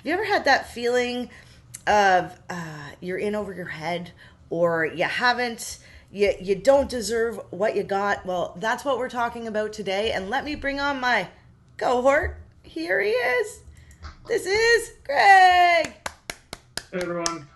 Have you ever had that feeling of you're in over your head, or you don't deserve what you got? Well, that's what we're talking about today. And let me bring on my cohort. Here he is. This is Greg. Hey everyone,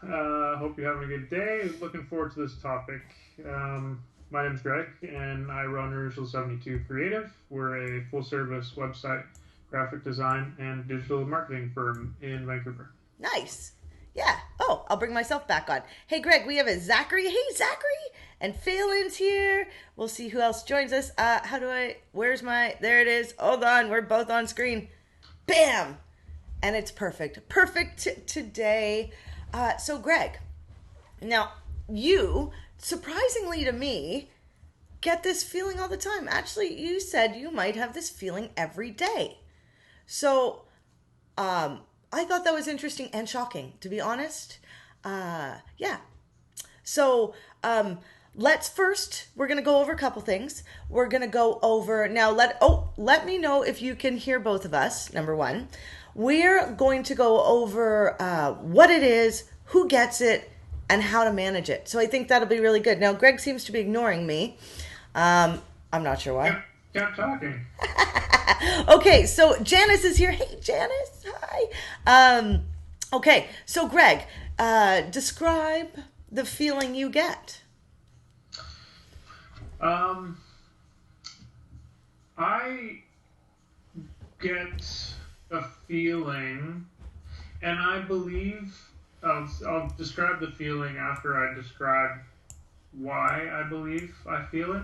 hope you're having a good day. Looking forward to this topic. My name's Greg, and I run Original 72 Creative. We're a full-service website, graphic design, and digital marketing firm in Vancouver. Nice. Yeah. Oh, I'll bring myself back on. Hey, Greg, we have a Zachary. Hey, Zachary. And Phelan's here. We'll see who else joins us. There it is. Hold on. We're both on screen. Bam. And it's perfect. Perfect today. So, Greg, now you, surprisingly to me, get this feeling all the time. Actually, you said you might have this feeling every day. So, I thought that was interesting and shocking, to be honest. Yeah. So, we're going to go over a couple things. We're going to go over, now let me know if you can hear both of us, number one. We're going to go over what it is, who gets it, and how to manage it. So I think that'll be really good. Now, Greg seems to be ignoring me. I'm not sure why. Kept talking. Okay, so Janice is here. Hey, Janice. Hi. Okay, so Greg, describe the feeling you get. I get a feeling, and I believe I'll describe the feeling after I describe why I believe I feel it,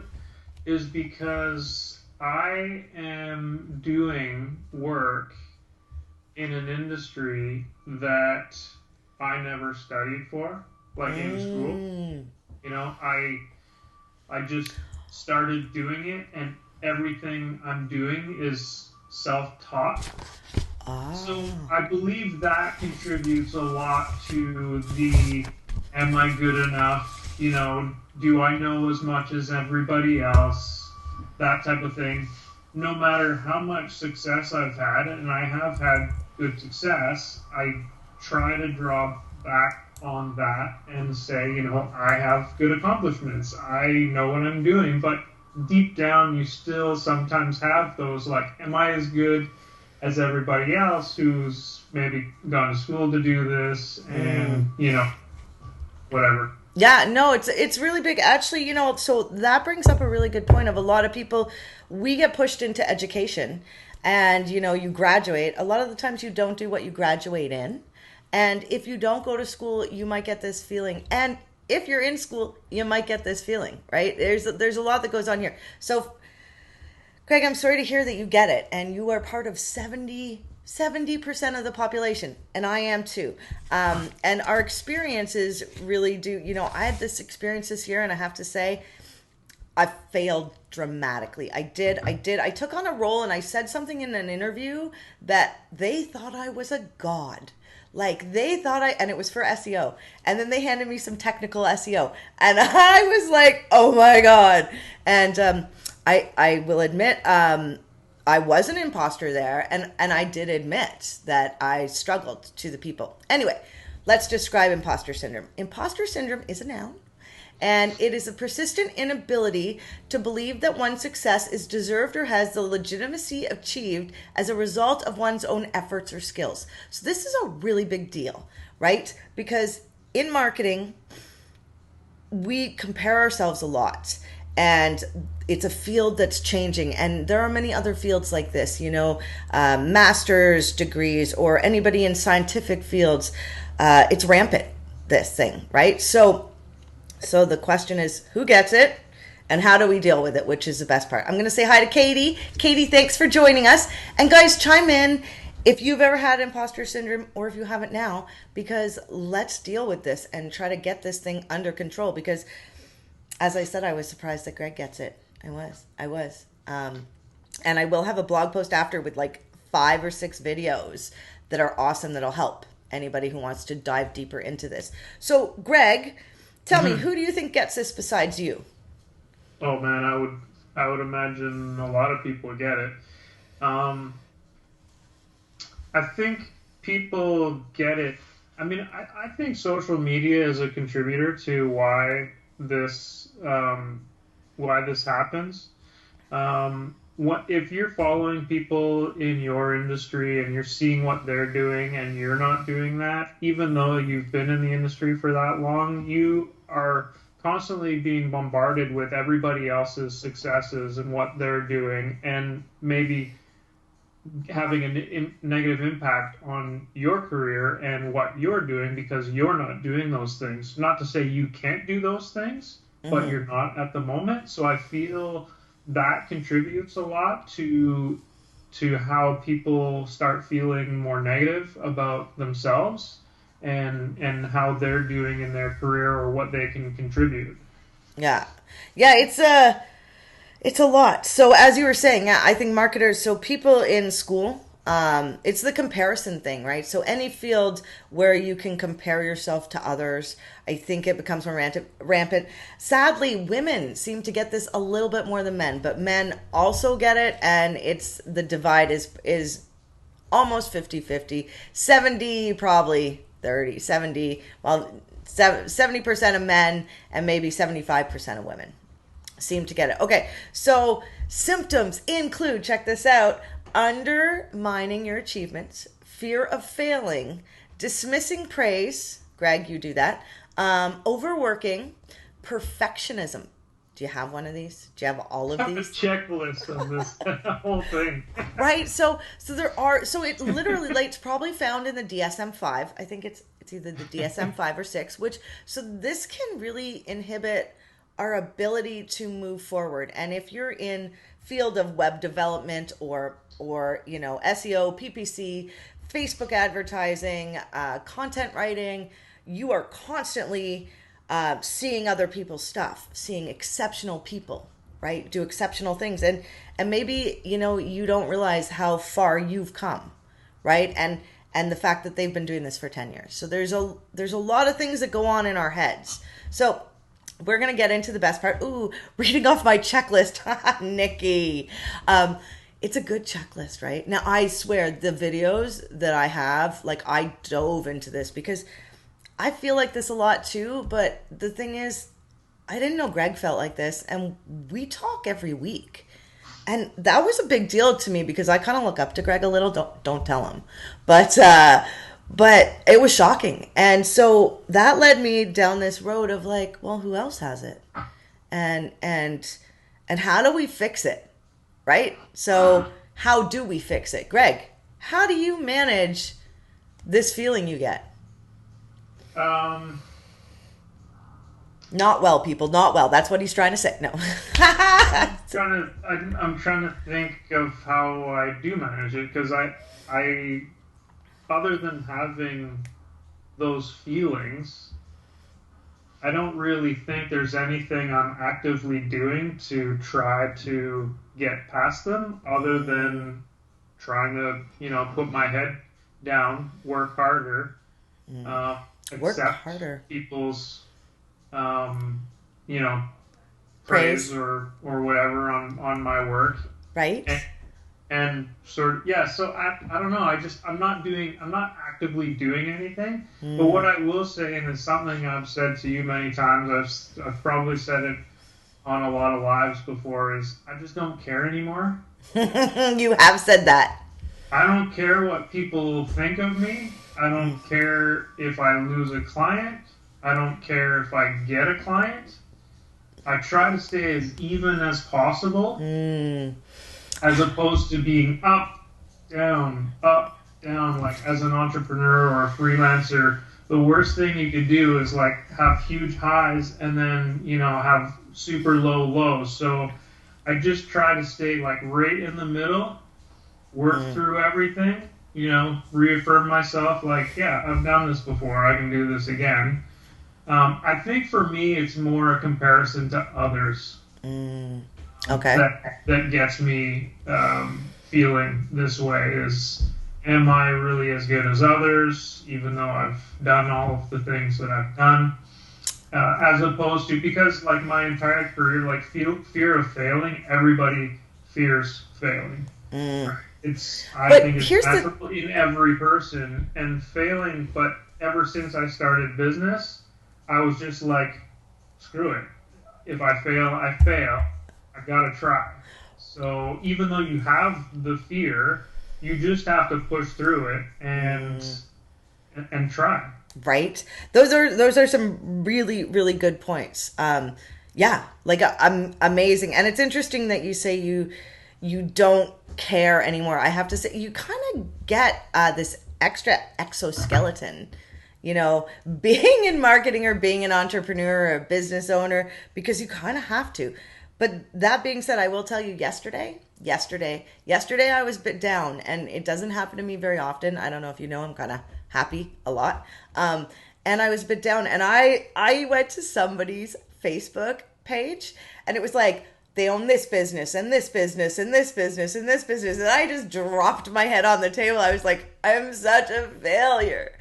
is because I am doing work in an industry that I never studied for, like in school. You know, I just started doing it, and everything I'm doing is self-taught. So I believe that contributes a lot to the am I good enough? You know, do I know as much as everybody else? That type of thing. No matter how much success I've had, and I have had good success, I try to draw back on that and say, you know, I have good accomplishments. I know what I'm doing, but deep down you still sometimes have those like, am I as good as everybody else who's maybe gone to school to do this and, you know, whatever. Yeah, no, it's really big. Actually, you know, so that brings up a really good point of a lot of people, we get pushed into education and, you know, you graduate. A lot of the times you don't do what you graduate in. And if you don't go to school, you might get this feeling. And if you're in school, you might get this feeling, right? There's a lot that goes on here. So, Greg, I'm sorry to hear that you get it. And you are part of 70% of the population, and I am too. And our experiences really do, you know, I had this experience this year, and I have to say, I failed dramatically. I did. I took on a role, and I said something in an interview that they thought I was a god. Like they thought and it was for SEO. And then they handed me some technical SEO. And I was like, oh my God. And I will admit, I was an imposter there, and I did admit that I struggled to the people. Anyway, let's describe imposter syndrome. Imposter syndrome is a noun, and it is a persistent inability to believe that one's success is deserved or has the legitimacy achieved as a result of one's own efforts or skills. So this is a really big deal, right? Because in marketing, we compare ourselves a lot. And it's a field that's changing, and there are many other fields like this, you know, master's degrees or anybody in scientific fields. It's rampant, this thing, right? So the question is, who gets it and how do we deal with it, which is the best part. I'm going to say hi to Katie. Katie, thanks for joining us. And guys, chime in if you've ever had imposter syndrome or if you haven't now, because let's deal with this and try to get this thing under control. Because as I said, I was surprised that Greg gets it. I was. And I will have a blog post after with like 5 or 6 videos that are awesome that'll help anybody who wants to dive deeper into this. So, Greg, tell me, who do you think gets this besides you? Oh man, I would imagine a lot of people get it. I think people get it. I mean, I think social media is a contributor to this why this happens. What if you're following people in your industry and you're seeing what they're doing and you're not doing that, even though you've been in the industry for that long, you are constantly being bombarded with everybody else's successes and what they're doing, and maybe having a negative impact on your career and what you're doing because you're not doing those things. Not to say you can't do those things, but you're not at the moment. So I feel that contributes a lot to how people start feeling more negative about themselves and how they're doing in their career or what they can contribute. Yeah. Yeah, it's a lot. So as you were saying, yeah, I think marketers, so people in school, it's the comparison thing, right? So any field where you can compare yourself to others, I think it becomes more rampant. Sadly, women seem to get this a little bit more than men, but men also get it, and it's the divide is almost 50-50. 70 probably 30, 70, well 70% of men and maybe 75% of women seem to get it. Okay, so symptoms include, check this out, undermining your achievements, fear of failing, dismissing praise. Greg, you do that. Overworking, perfectionism. Do you have one of these? Do you have all of these? A checklist of this whole thing. Right. So there are. So it literally, like, it's probably found in the DSM-5. I think it's either the DSM-5 or 6. Which, so this can really inhibit our ability to move forward. And if you're in field of web development or SEO, PPC, Facebook advertising, content writing, you are constantly seeing other people's stuff, seeing exceptional people, right, do exceptional things, and maybe you don't realize how far you've come, right, and the fact that they've been doing this for 10 years. So there's a lot of things that go on in our heads. So we're going to get into the best part. Ooh, reading off my checklist. Nikki. It's a good checklist, right? Now, I swear the videos that I have, like, I dove into this because I feel like this a lot too. But the thing is, I didn't know Greg felt like this. And we talk every week. And that was a big deal to me because I kind of look up to Greg a little. Don't tell him. But it was shocking. And so that led me down this road of like, well, who else has it? And how do we fix it? Right? So how do we fix it? Greg, how do you manage this feeling you get? Not well, people, not well. That's what he's trying to say. No. I'm trying to think of how I do manage it, because I other than having those feelings, I don't really think there's anything I'm actively doing to try to get past them, other than trying to, put my head down, work harder, accept people's, praise or whatever on my work. Right. And sort of, yeah, so I don't know, I'm not actively doing anything, but what I will say, and it's something I've said to you many times, I've probably said it on a lot of lives before, is I just don't care anymore. You have said that. I don't care what people think of me. I don't care if I lose a client. I don't care if I get a client. I try to stay as even as possible. As opposed to being up, down, like as an entrepreneur or a freelancer, the worst thing you could do is like have huge highs and then, have super low lows. So I just try to stay like right in the middle, work through everything, reaffirm myself like, yeah, I've done this before, I can do this again. I think for me, it's more a comparison to others. Okay. That gets me feeling this way is, am I really as good as others, even though I've done all of the things that I've done? As opposed to, because like my entire career, like fear of failing, everybody fears failing. Right? I But think it's here's the natural in every person and failing. But ever since I started business, I was just like, screw it. If I fail, I fail. I gotta try. So even though you have the fear, you just have to push through it and try. right. Those are some really really good points. Yeah, like I'm amazing, and it's interesting that you say you don't care anymore. I have to say you kind of get this extra exoskeleton, being in marketing or being an entrepreneur or a business owner, because you kind of have to. But that being said, I will tell you yesterday I was a bit down, and it doesn't happen to me very often. I don't know if you know, I'm kind of happy a lot. And I was a bit down, and I went to somebody's Facebook page, and it was like, they own this business and this business and this business and this business. And I just dropped my head on the table. I was like, I'm such a failure.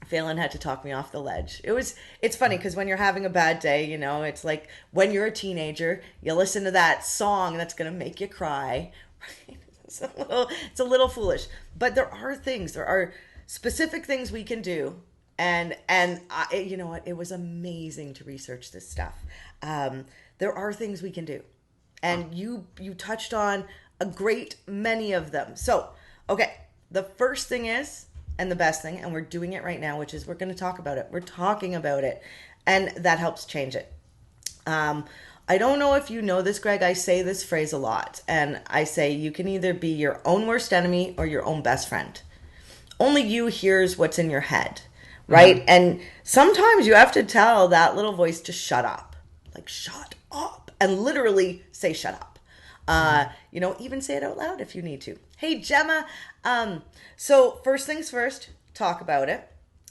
Phelan had to talk me off the ledge. It's funny because when you're having a bad day, it's like when you're a teenager, you listen to that song that's going to make you cry. Right? It's a little foolish, but there are specific things we can do. You know what? It was amazing to research this stuff. There are things we can do, and you touched on a great many of them. So, okay, the first thing is, and the best thing, and we're doing it right now, which is we're going to talk about it. We're talking about it, and that helps change it. I don't know if you know this, Greg. I say this phrase a lot, and I say you can either be your own worst enemy or your own best friend. Only you hears what's in your head, right? Mm-hmm. And sometimes you have to tell that little voice to shut up. Like, shut up. And literally say, shut up. Even say it out loud if you need to. Hey, Gemma. So first things first, talk about it.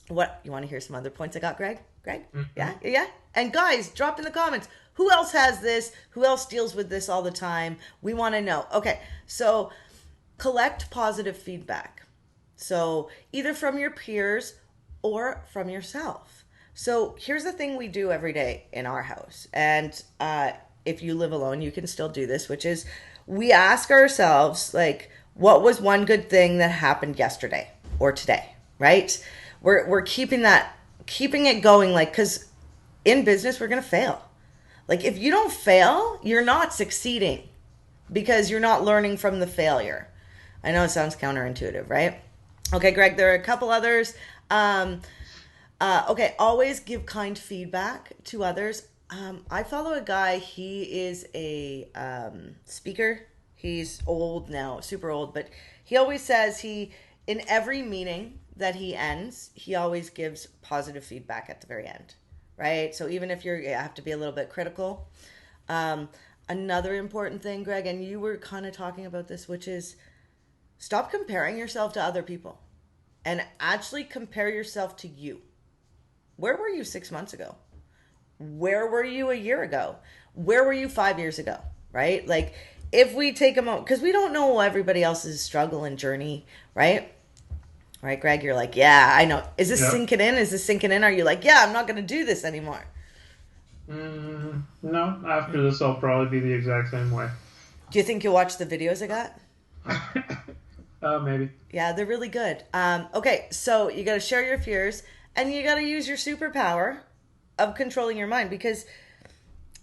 What, you want to hear some other points I got, Greg? Mm-hmm. Yeah. And guys, drop in the comments. Who else has this? Who else deals with this all the time? We want to know. Okay, so collect positive feedback. So either from your peers or from yourself. So here's the thing we do every day in our house. And if you live alone, you can still do this, which is we ask ourselves, like, what was one good thing that happened yesterday or today, right? We're keeping it going, like, because in business, we're going to fail. Like, if you don't fail, you're not succeeding because you're not learning from the failure. I know it sounds counterintuitive, right? Okay, Greg, there are a couple others. Okay, always give kind feedback to others. I follow a guy, he is a speaker. He's old now, super old, but he always says in every meeting that he ends, he always gives positive feedback at the very end, right? So even if you have to be a little bit critical. Another important thing, Greg, and you were kind of talking about this, which is stop comparing yourself to other people and actually compare yourself to you. Where were you 6 months ago? Where were you a year ago? Where were you 5 years ago? Right? Like, if we take a moment, because we don't know everybody else's struggle and journey, right? Right, Greg? You're like, yeah, I know. Is this sinking in? Is this sinking in? Are you like, yeah, I'm not going to do this anymore? No, after this, I'll probably be the exact same way. Do you think you'll watch the videos I got? Maybe. Yeah, they're really good. Okay, so you got to share your fears, and you got to use your superpower of controlling your mind, because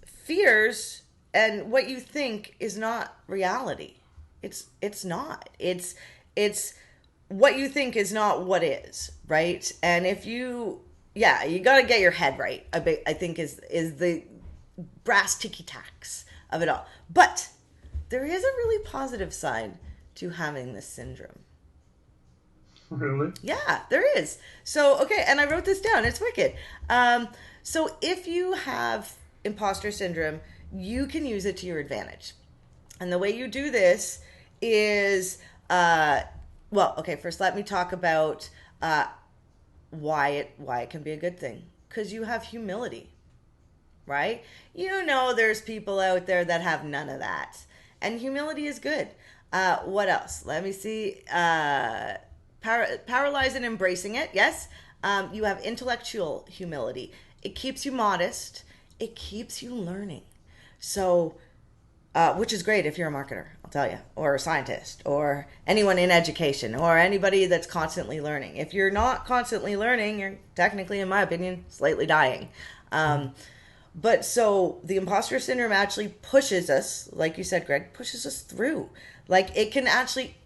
fears and what you think is not reality. It's not. It's what you think is not what is, right? And if you got to get your head right. I think is the brass ticky tacks of it all. But there is a really positive side to having this syndrome. Really? Yeah, there is. So, okay, and I wrote this down. It's wicked. So if you have imposter syndrome, you can use it to your advantage. And the way you do this is, first let me talk about why it can be a good thing. Because you have humility, right? There's people out there that have none of that. And humility is good. What else? Let me see. Paralyze and embracing it. Yes. You have intellectual humility. It keeps you modest. It keeps you learning. So, which is great if you're a marketer. I'll tell you, or a scientist, or anyone in education, or anybody that's constantly learning. If you're not constantly learning, you're technically, in my opinion, slightly dying. Um, but so the imposter syndrome actually pushes us, like you said, Greg, pushes us through. Like it can actually,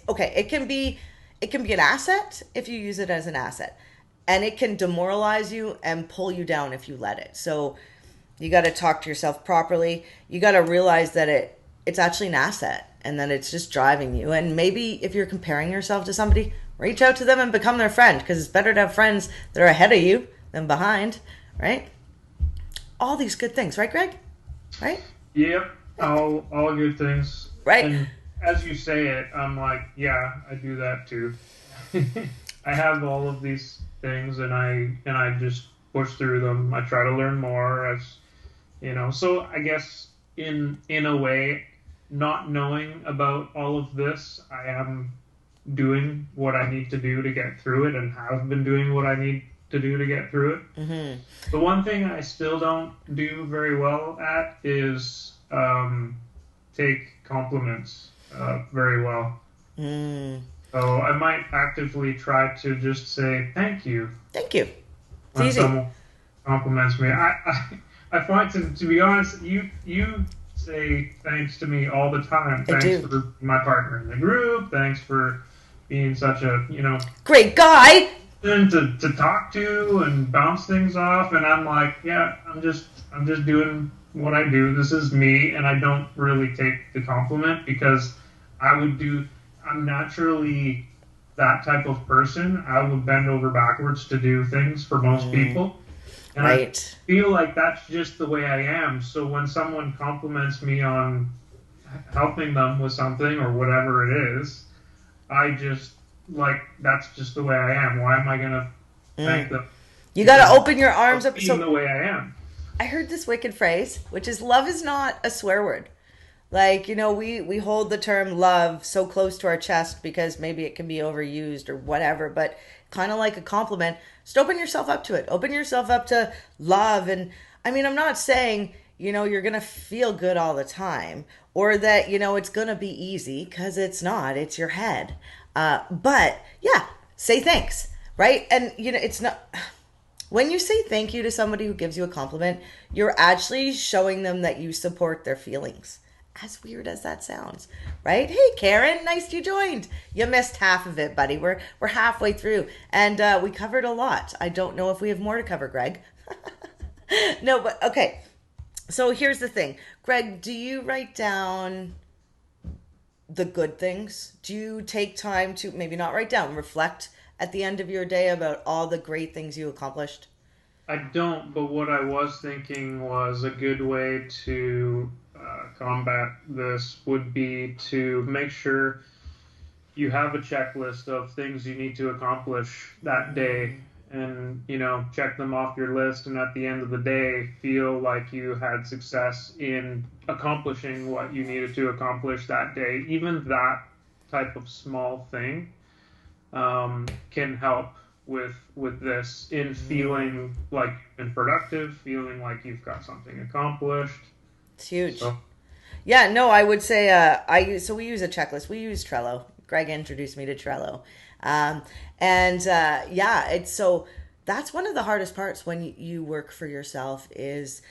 okay, it can be an asset if you use it as an asset, and it can demoralize you and pull you down if you let it. So you got to talk to yourself properly. You got to realize that it's actually an asset and that it's just driving you. And maybe if you're comparing yourself to somebody, reach out to them and become their friend, because it's better to have friends that are ahead of you than behind, right? All these good things, right, Greg? Right? Yep, all good things. Right? And as you say it, I'm like, yeah, I do that too. I have all of these things, and I just push through them. I try to learn more, as So I guess in a way, not knowing about all of this, I am doing what I need to do to get through it, and have been doing what I need to do to get through it. Mm-hmm. The one thing I still don't do very well at is take compliments very well. Mm. So I might actively try to just say thank you Thank you. It's when easy. someone compliments me. I find, to be honest, you say thanks to me all the time. I Thanks do. for my partner in the group. Thanks for being such a Great guy. to talk to and bounce things off. And I'm like, yeah, I'm just doing what I do. This is me, and I don't really take the compliment, because I'm naturally that type of person. I would bend over backwards to do things for most people. And Right. I feel like that's just the way I am. So when someone compliments me on helping them with something or whatever it is, I just, like, that's just the way I am. Why am I going to thank them? You got to open your arms up. Being So the way I am. I heard this wicked phrase, which is love is not a swear word. Like, we hold the term love so close to our chest because maybe it can be overused or whatever, but kind of like a compliment, just open yourself up to it. Open yourself up to love. And I mean, I'm not saying, you're going to feel good all the time, or that, it's going to be easy, because it's not, it's your head. But yeah, say thanks, right? And, it's not, when you say thank you to somebody who gives you a compliment, you're actually showing them that you support their feelings. As weird as that sounds, right? Hey, Karen, nice you joined. You missed half of it, buddy. We're halfway through, and we covered a lot. I don't know if we have more to cover, Greg. No, but okay. So here's the thing, Greg. Do you write down the good things? Do you take time to maybe not write down, reflect at the end of your day about all the great things you accomplished? I don't, but what I was thinking was a good way to combat this would be to make sure you have a checklist of things you need to accomplish that day, and check them off your list, and at the end of the day feel like you had success in accomplishing what you needed to accomplish that day. Even that type of small thing can help with this, in feeling like you've been productive, feeling like you've got something accomplished. It's huge. So, Yeah, no, I would say we use a checklist. We use Trello. Greg introduced me to Trello. It's so that's one of the hardest parts when you work for yourself, is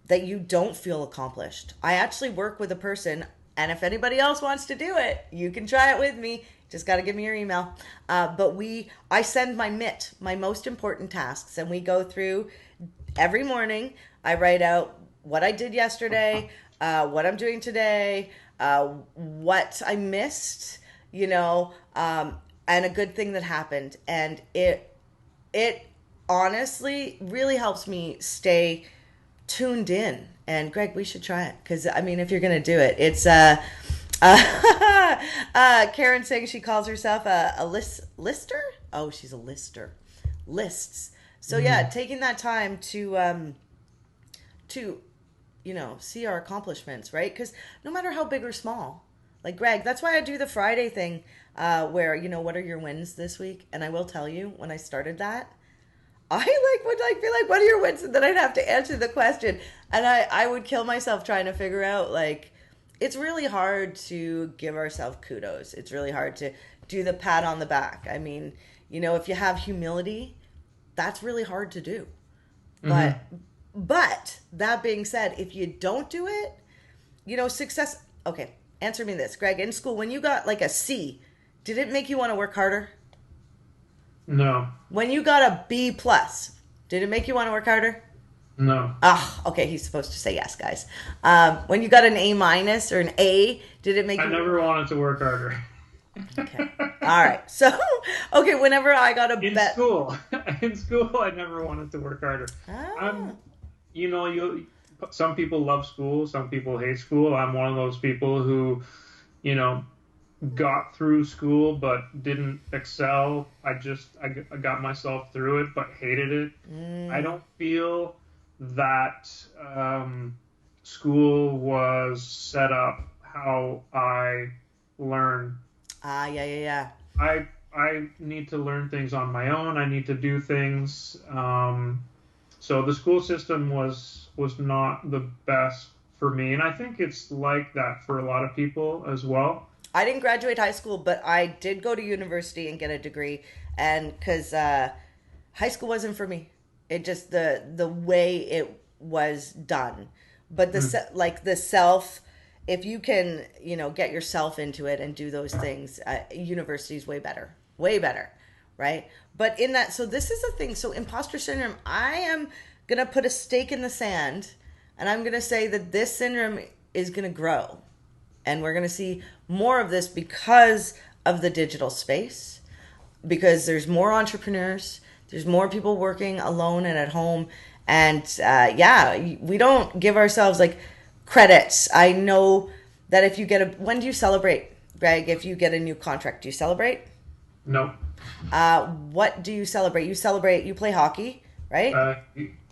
that you don't feel accomplished. I actually work with a person, and if anybody else wants to do it, you can try it with me. Just got to give me your email. I send my MIT, my most important tasks, and we go through every morning. I write out what I did yesterday, what I'm doing today, what I missed, and a good thing that happened. And it honestly really helps me stay tuned in. And Greg, we should try it, because I mean, if you're gonna do it, it's Karen saying she calls herself a lister. Oh, she's a lister. Lists. So yeah, taking that time to see our accomplishments, right? Because no matter how big or small, like Greg, that's why I do the Friday thing, where what are your wins this week? And I will tell you, when I started that, I would be like, what are your wins? And then I'd have to answer the question, and I would kill myself trying to figure out it's really hard to give ourselves kudos. It's really hard to do the pat on the back. I mean, if you have humility, that's really hard to do. Mm-hmm. But that being said, if you don't do it, success. Okay, answer me this, Greg. In school, when you got like a C, did it make you want to work harder? No, When you got a B plus, did it make you want to work harder? no. Ah, okay. He's supposed to say yes, guys. When you got an A minus or an A, did it make I you? never wanted to work harder. Okay. All right. So, okay. Whenever I got a In bet. school, in school, I never wanted to work harder. Ah. I'm, you. Some people love school, some people hate school. I'm one of those people who, you know, got through school but didn't excel. I got myself through it but hated it. I don't feel that school was set up how I learn. Ah. Yeah. Yeah. Yeah. I need to learn things on my own. I need to do things. So the school system was not the best for me, and I think it's like that for a lot of people as well. I didn't graduate high school, but I did go to university and get a degree, and because high school wasn't for me, it just the way it was done, but like the self. If you can, get yourself into it and do those things, university is way better, right? But in that, so this is the thing. So imposter syndrome, I am gonna put a stake in the sand, and I'm gonna say that this syndrome is gonna grow, and we're gonna see more of this because of the digital space, because there's more entrepreneurs, there's more people working alone and at home, and yeah, we don't give ourselves like credits. I know that if you get when do you celebrate, Greg? If you get a new contract, do you celebrate? No, What do you celebrate? You play hockey, right? uh,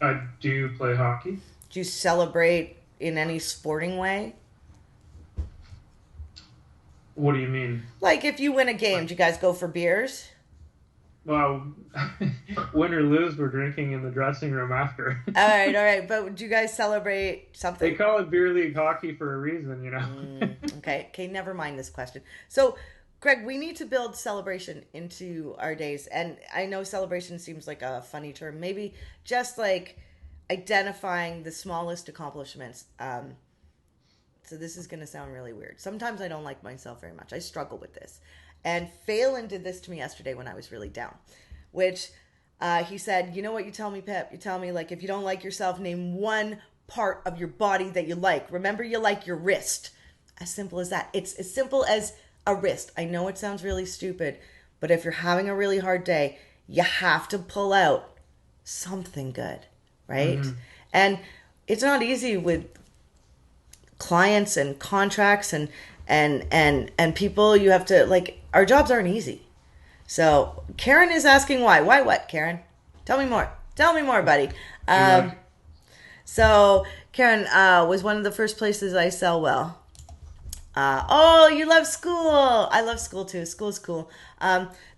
I do play hockey. Do you celebrate in any sporting way? What do you mean? Like if you win a game, do you guys go for beers? Well, win or lose, we're drinking in the dressing room after. All right. But do you guys celebrate They something? call it beer league hockey for a reason, you know. Okay, never mind this question. So, Greg, we need to build celebration into our days. And I know celebration seems like a funny term. Maybe just like identifying the smallest accomplishments. So this is going to sound really weird. Sometimes I don't like myself very much. I struggle with this. And Phelan did this to me yesterday when I was really down, which he said, you know what you tell me, Pep? You tell me, like, if you don't like yourself, name one part of your body that you like. Remember, you like your wrist. As simple as that. It's as simple as a wrist. I know it sounds really stupid, but if you're having a really hard day, you have to pull out something good, right? And it's not easy with clients and contracts and people. You have to, like, our jobs aren't easy. So Karen is asking why what, Karen? Tell me more, buddy. So Karen, was one of the first places I sell well. Oh, you love school. I love school too. School's cool.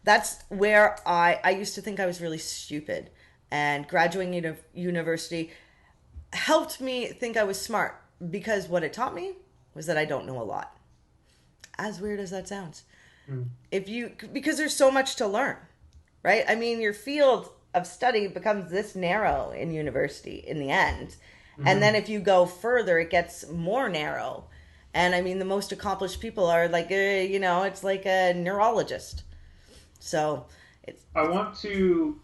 That's where I used to think I was really stupid, and graduating university helped me think I was smart, because what it taught me was that I don't know a lot. As weird as that sounds. Because there's so much to learn, right? I mean, your field of study becomes this narrow in university in the end. And then if you go further, it gets more narrow. And I mean, the most accomplished people are like, it's like a neurologist. So it's. I want to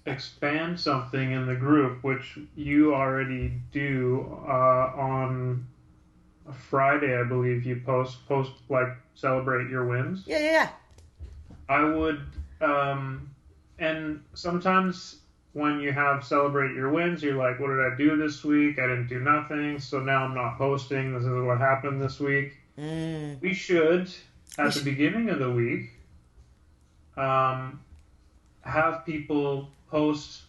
expand something in the group, which you already do on a Friday, I believe. You post like celebrate your wins. Yeah. I would, and sometimes when you have celebrate your wins, you're like, what did I do this week? I didn't do nothing, so now I'm not posting. This is what happened this week. We should, at the beginning of the week, have people post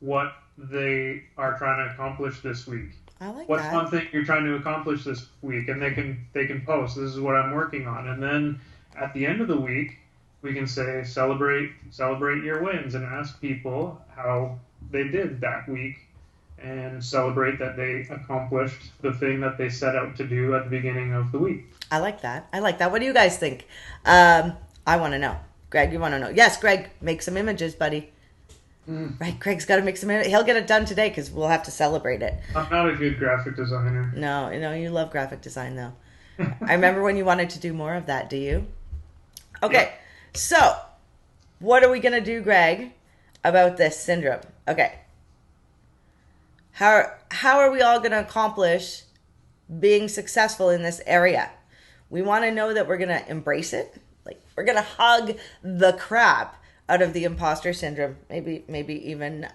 what they are trying to accomplish this week. I like What's that. one thing you're trying to accomplish this week, and they can post, this is what I'm working on. And then at the end of the week, we can say celebrate your wins and ask people how they did that week, and celebrate that they accomplished the thing that they set out to do at the beginning of the week. I like that. I like that. What do you guys think? I want to know. Greg, you want to know? Yes, Greg, make some images, buddy. Mm. Right, Greg's got to make some images. He'll get it done today because we'll have to celebrate it. I'm not a good graphic designer. No, you love graphic design, though. I remember when you wanted to do more of that. Do you? Okay, Yeah. so what are we going to do, Greg, about this syndrome? Okay. How are we all going to accomplish being successful in this area? We want to know that we're going to embrace it. Like we're going to hug the crap out of the imposter syndrome, maybe even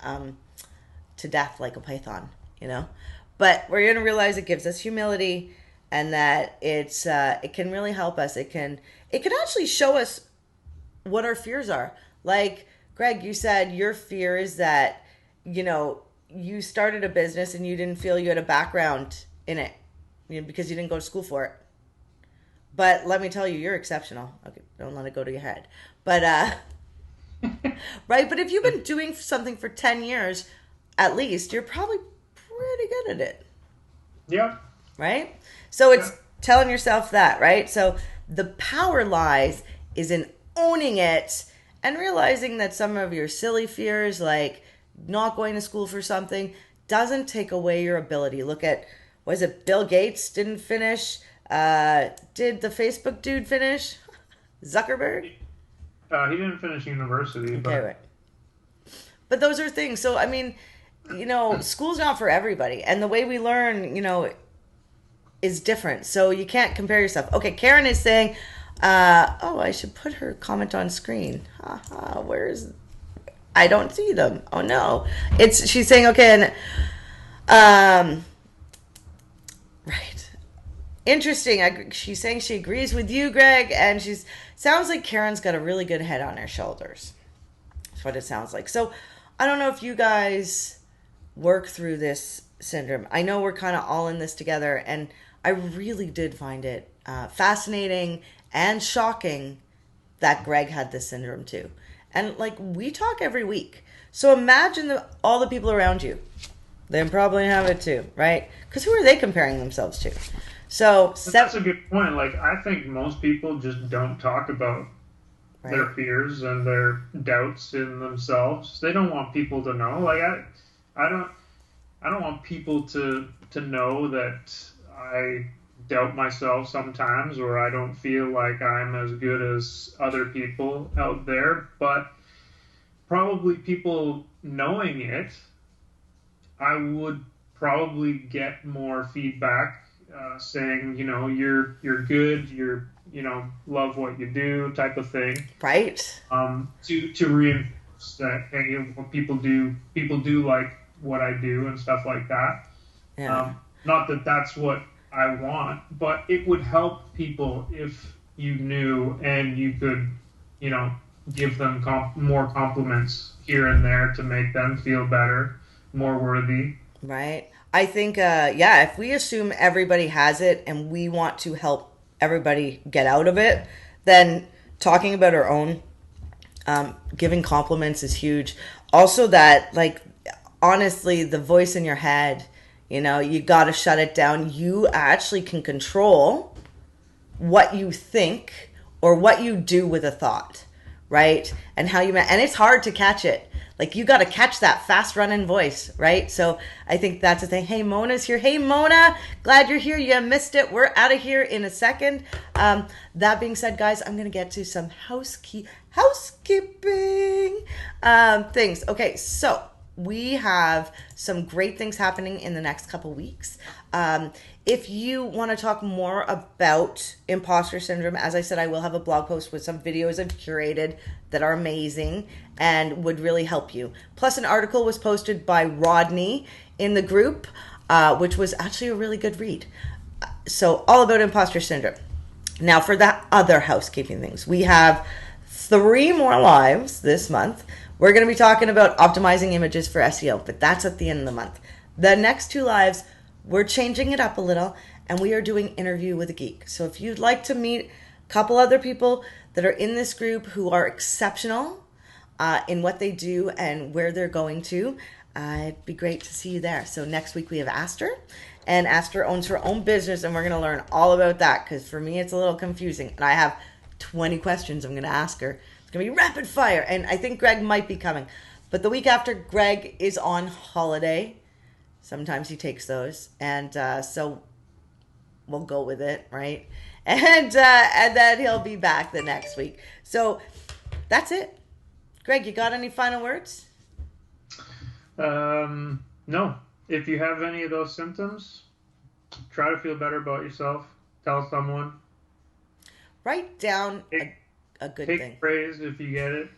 to death like a python, you know. But we're going to realize it gives us humility and that it can really help us. It can actually show us what our fears are. Like Greg, you said your fear is that, you started a business and you didn't feel you had a background in it, because you didn't go to school for it. But let me tell you, you're exceptional. Okay, don't let it go to your head. But right, but if you've been doing something for 10 years at least, you're probably pretty good at it, Yeah. right? So Yeah. it's telling yourself that, right? So the power lies is in owning it and realizing that some of your silly fears, like not going to school for something, doesn't take away your ability. Look at, was it Bill Gates didn't finish? Did the Facebook dude finish? Zuckerberg? He didn't finish university, Okay, but right. But those are things. So, I mean, school's not for everybody. And the way we learn, is different. So you can't compare yourself. Okay, Karen is saying, oh, I should put her comment on screen. Where's, I don't see them. Oh no. She's saying, okay, and, right. Interesting. She's saying she agrees with you, Greg, and sounds like Karen's got a really good head on her shoulders. That's what it sounds like. So I don't know if you guys work through this syndrome. I know we're kind of all in this together, and I really did find it fascinating and shocking that Greg had this syndrome too. And like we talk every week. So imagine all the people around you. They probably have it too, right? Because who are they comparing themselves to? So, that's a good point. Like, I think most people just don't talk about their right. fears and their doubts in themselves. They don't want people to know. Like, I don't, I don't want people to know that I doubt myself sometimes, or I don't feel like I'm as good as other people out there. But probably people knowing it, I would probably get more feedback saying, you're good, love what you do, type of thing. Right. To reinforce that, hey, what people do like what I do and stuff like that. Yeah. Not that that's what I want, but it would help people if you knew and you could, you know, give them more compliments here and there to make them feel better, more worthy. Right. I think, yeah, if we assume everybody has it and we want to help everybody get out of it, then talking about our own, giving compliments is huge. Also, that, like, honestly, the voice in your head, you got to shut it down. You actually can control what you think or what you do with a thought, right? And how and it's hard to catch it. Like, you got to catch that fast running voice, right? So I think that's the thing. Hey, Mona's here. Hey, Mona, glad you're here. You missed it. We're out of here in a second. That being said, guys, I'm going to get to some housekeeping things. Okay, so we have some great things happening in the next couple weeks. If you want to talk more about imposter syndrome, as I said, I will have a blog post with some videos I've curated that are amazing and would really help you. Plus, an article was posted by Rodney in the group, which was actually a really good read. So, all about imposter syndrome. Now, for the other housekeeping things, we have 3 more lives this month. We're going to be talking about optimizing images for SEO, but that's at the end of the month. The next 2 lives, we're changing it up a little, and we are doing interview with a geek. So if you'd like to meet a couple other people that are in this group who are exceptional in what they do and where they're going to, It'd be great to see you there. So next week we have Aster, and Aster owns her own business, and we're going to learn all about that because for me it's a little confusing. And I have 20 questions I'm going to ask her. It's going to be rapid fire, and I think Greg might be coming. But the week after, Greg is on holiday. Sometimes he takes those, and so we'll go with it, right? And then he'll be back the next week. So that's it. Greg, you got any final words? No. If you have any of those symptoms, try to feel better about yourself. Tell someone. Write down a good thing. Take praise if you get it.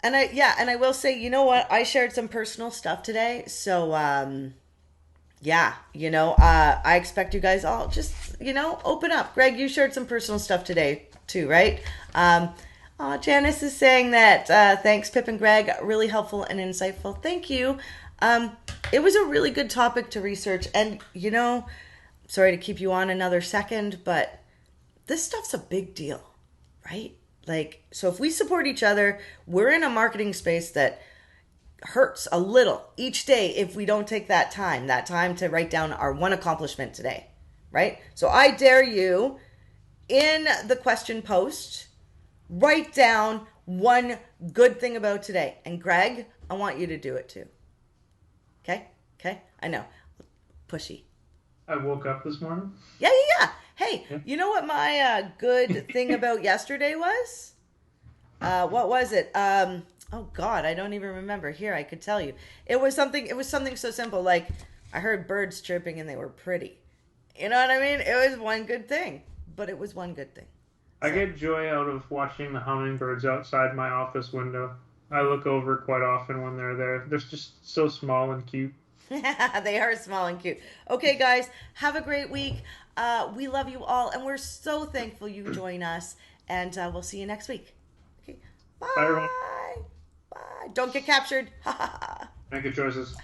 And I will say, you know what? I shared some personal stuff today, so I expect you guys all just open up. Greg, you shared some personal stuff today too, right? Janice is saying that thanks, Pip and Greg, really helpful and insightful. Thank you. It was a really good topic to research, and sorry to keep you on another second, but this stuff's a big deal, right? Like, so if we support each other, we're in a marketing space that hurts a little each day if we don't take that time to write down our one accomplishment today, right? So I dare you, in the question post, write down one good thing about today. And Greg, I want you to do it too. Okay? I know. Pushy. I woke up this morning. Yeah. Hey, you know what my good thing about yesterday was? What was it? Oh God, I don't even remember. Here, I could tell you. It was something so simple, like I heard birds chirping and they were pretty. You know what I mean? It was one good thing, but it was one good thing. I get joy out of watching the hummingbirds outside my office window. I look over quite often when they're there. They're just so small and cute. They are small and cute. Okay, guys, have a great week. We love you all, and we're so thankful you join us. And we'll see you next week. Okay, bye. Bye, everyone. Bye. Don't get captured. Make good choices.